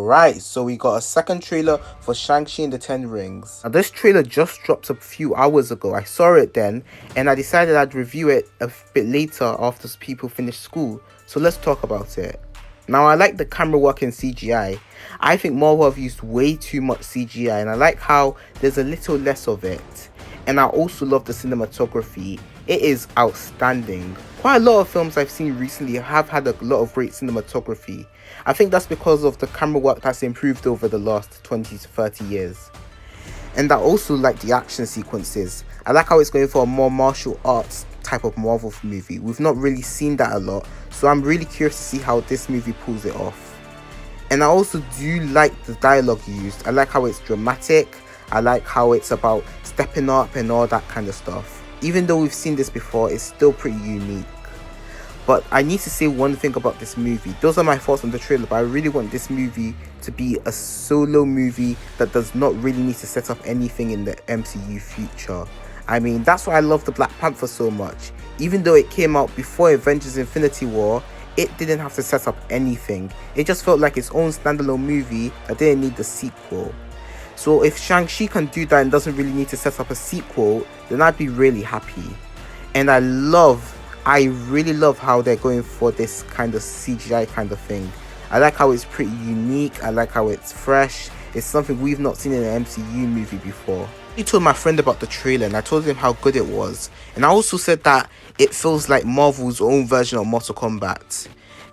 Alright, so we got a second trailer for Shang-Chi and the Ten Rings. Now this trailer just dropped a few hours ago. I saw it then and I decided I'd review it a bit later after people finish school. So let's talk about it. Now I like the camera work in CGI. I think Marvel have used way too much CGI and I like how there's a little less of it. And I also love the cinematography. It is outstanding. Quite a lot of films I've seen recently have had a lot of great cinematography. I think that's because of the camera work that's improved over the last 20 to 30 years. And I also like the action sequences. I like how it's going for a more martial arts type of Marvel movie. We've not really seen that a lot, so I'm really curious to see how this movie pulls it off. And I also do like the dialogue used. I like how it's dramatic. I like how it's about stepping up and all that kind of stuff. Even though we've seen this before, it's still pretty unique. But I need to say one thing about this movie. Those are my thoughts on the trailer, but I really want this movie to be a solo movie that does not really need to set up anything in the MCU future. I mean, that's why I love the Black Panther so much. Even though it came out before Avengers Infinity War, it didn't have to set up anything. It just felt like its own standalone movie that didn't need the sequel. So if Shang-Chi can do that and doesn't really need to set up a sequel, then I'd be really happy. And I really love how they're going for this kind of CGI kind of thing. I like how it's pretty unique. I like how it's fresh. It's something we've not seen in an MCU movie before. I told my friend about the trailer and I told him how good it was. And I also said that it feels like Marvel's own version of Mortal Kombat.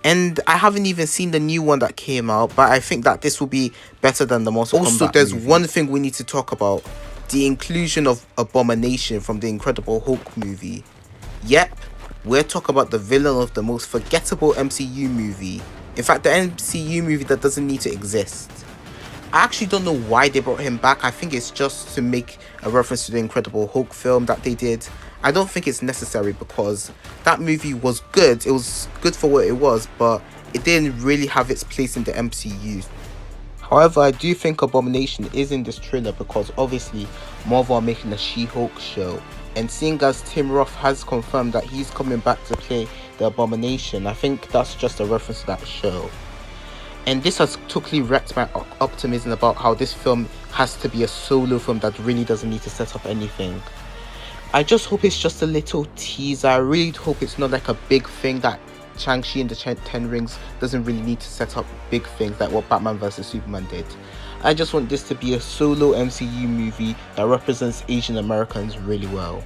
And I haven't even seen the new one that came out, but I think that this will be better than the Mortal Kombat movie. Also, there's one thing we need to talk about. The inclusion of Abomination from the Incredible Hulk movie. Yep, we're talking about the villain of the most forgettable MCU movie. In fact, the MCU movie that doesn't need to exist. I actually don't know why they brought him back. I think it's just to make a reference to the Incredible Hulk film that they did. I don't think it's necessary because that movie was good. It was good for what it was, but it didn't really have its place in the MCU. However, I do think Abomination is in this trailer because obviously Marvel are making a She-Hulk show. And seeing as Tim Roth has confirmed that he's coming back to play the Abomination, I think that's just a reference to that show. And this has totally wrecked my optimism about how this film has to be a solo film that really doesn't need to set up anything. I just hope it's just a little teaser. I really hope it's not like a big thing that Shang-Chi and the Ten Rings doesn't really need to set up big things like what Batman vs Superman did. I just want this to be a solo MCU movie that represents Asian Americans really well.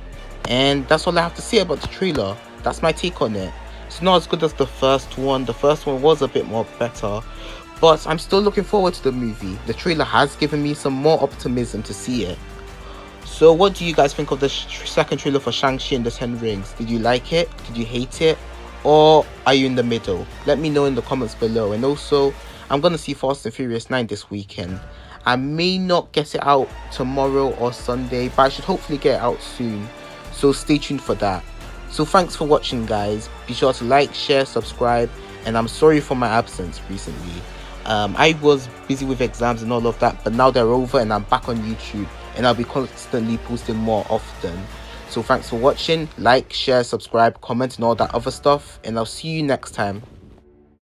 And that's all I have to say about the trailer. That's my take on it. It's not as good as the first one. The first one was a bit more better, but I'm still looking forward to the movie. The trailer has given me some more optimism to see it. So what do you guys think of the second trailer for Shang-Chi and the Ten Rings? Did you like it? Did you hate it? Or are you in the middle? Let me know in the comments below. And also, I'm going to see Fast and Furious 9 this weekend. I may not get it out tomorrow or Sunday, but I should hopefully get it out soon. So stay tuned for that. So thanks for watching, guys. Be sure to like, share, subscribe. And I'm sorry for my absence recently. I was busy with exams and all of that, but now they're over and I'm back on YouTube. And I'll be constantly posting more often. So thanks for watching. Like, share, subscribe, comment and all that other stuff. And I'll see you next time.